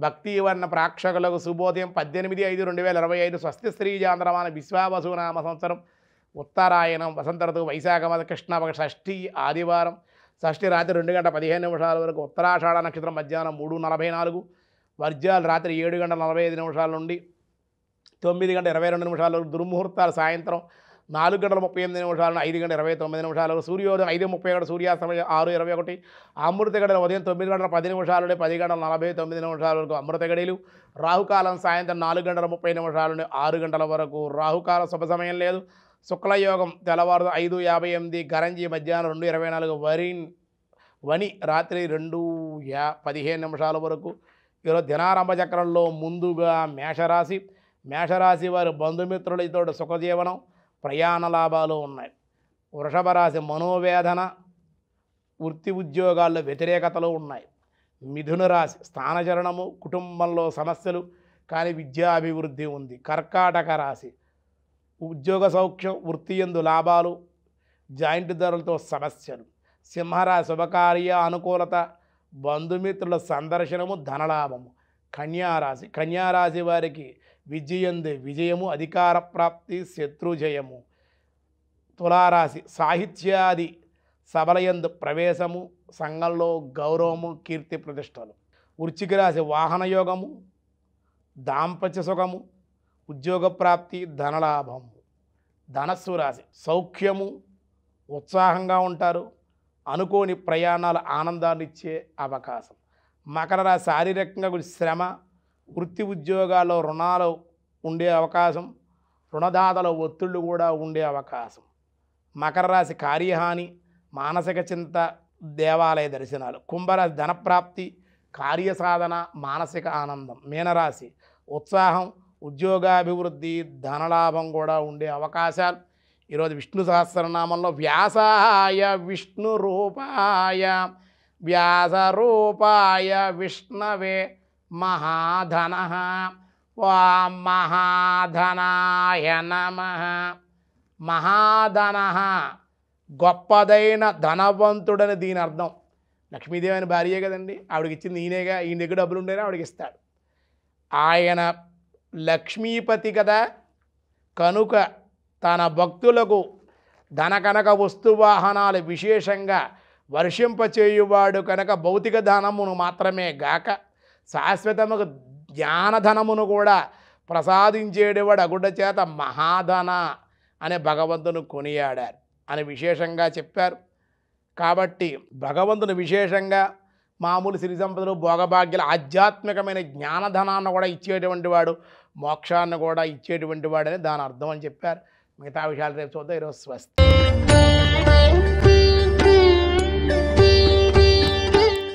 భక్తివర్ణ ప్రేక్షకులకు శుభోదయం 18/5/2025 స్వస్తి శ్రీ చాంద్రమాన విశ్వావసునామ సంవత్సరం ఉత్తరాయణం వసంత ఋతువు వైశాఖ మాస కృష్ణపక్ష షష్ఠి ఆదివారం షష్ఠి రాత్రి 2:15 వరకు ఉత్తరాషాఢ నక్షత్రం మధ్యాహ్నం 3:44 వర్జాలు రాత్రి 7:45 నుండి 9:22 వరకు దుర్ముహూర్తాలు సాయంత్రం 4:38 నుండి 5:29 సూర్యోదయం 5:31 సూర్యాస్తమయం 6:21 అమృత గడియలు ఉదయం 9:10 నుండి 10:49 వరకు అమృత గడియలు రాహుకాలం సాయంత్రం 4:30 నుండి 6 గంటల వరకు రాహుకాలం శుభ సమయం లేదు శుక్లయోగం తెల్లవారు 5:58 గరంజి మధ్యాహ్నం 2:24 వని రాత్రి 2:15 వరకు ఈరోజు దినారంభ చక్రంలో ముందుగా మేషరాశి వారి బంధుమిత్రులతో సుఖజీవనం ప్రయాణ లాభాలు ఉన్నాయి. వృషభ రాశి మనోవేదన వృత్తి ఉద్యోగాల్లో వ్యతిరేకతలు ఉన్నాయి. మిథున రాశి స్థానచరణము కుటుంబంలో సమస్యలు కానీ విద్యాభివృద్ధి ఉంది. కర్కాటక రాశి ఉద్యోగ సౌఖ్యం వృత్తి యందు లాభాలు జాయింట్ ధరలతో సమస్యలు. సింహరాశి శుభకార్య అనుకూలత బంధుమిత్రుల సందర్శనము ధనలాభము. కన్యారాశి వారికి విజయము అధికార ప్రాప్తి శత్రుజయము. తులారాశి సాహిత్యాది సబలయందు ప్రవేశము సంఘంలో గౌరవము కీర్తి ప్రతిష్టలు. వృశ్చిక రాశి వాహనయోగము దాంపత్య సుఖము ఉద్యోగ ప్రాప్తి ధనలాభము. ధనస్సు రాశి సౌఖ్యము ఉత్సాహంగా ఉంటారు అనుకోని ప్రయాణాలు ఆనందాన్ని ఇచ్చే అవకాశం. మకర రాశి శారీరకంగా శ్రమ వృత్తి ఉద్యోగాల్లో రుణాలు ఉండే అవకాశం రుణదాతల ఒత్తిళ్లు కూడా ఉండే అవకాశం. మకర రాశి కార్యహాని మానసిక చింత దేవాలయ దర్శనాలు. కుంభరాశి ధనప్రాప్తి కార్యసాధన మానసిక ఆనందం. మీనరాశి ఉత్సాహం ఉద్యోగాభివృద్ధి ధనలాభం కూడా ఉండే అవకాశాలు. ఈరోజు విష్ణు సహస్రనామంలో వ్యాసాయ విష్ణు రూపాయ వ్యాసరూపాయ విష్ణవే మహాధనః ఓం మహాధనాయ నమః. మహాధనః గొప్పదైన ధనవంతుడని దీని అర్థం. లక్ష్మీదేవి అని భార్యే కదండి, ఆవిడకి ఇచ్చింది ఈయనేగా, ఈయన దగ్గర డబ్బులు ఉండేనా ఆవిడకి ఇస్తాడు. ఆయన లక్ష్మీపతి కదా, కనుక తన భక్తులకు ధనకనక వస్తువాహనాలు విశేషంగా వర్షింపచేయువాడు కనుక భౌతిక ధనమును మాత్రమే గాక శాశ్వతముకు జ్ఞానధనమును కూడా ప్రసాదించేవాడు అగుడ చేత మహాధన అనే భగవంతుని కొనియాడారు అని విశేషంగా చెప్పారు. కాబట్టి భగవంతుని విశేషంగా మామూలు సిరి సంపదలు భోగభాగ్యాలు ఆధ్యాత్మికమైన జ్ఞానధనాన్ని కూడా ఇచ్చేటువంటి వాడు మోక్షాన్ని కూడా ఇచ్చేటువంటి వాడని దాని అర్థం అని చెప్పారు. మిగతా విషయాలు రేపు చూద్దాం. ఈరోజు స్వస్తి.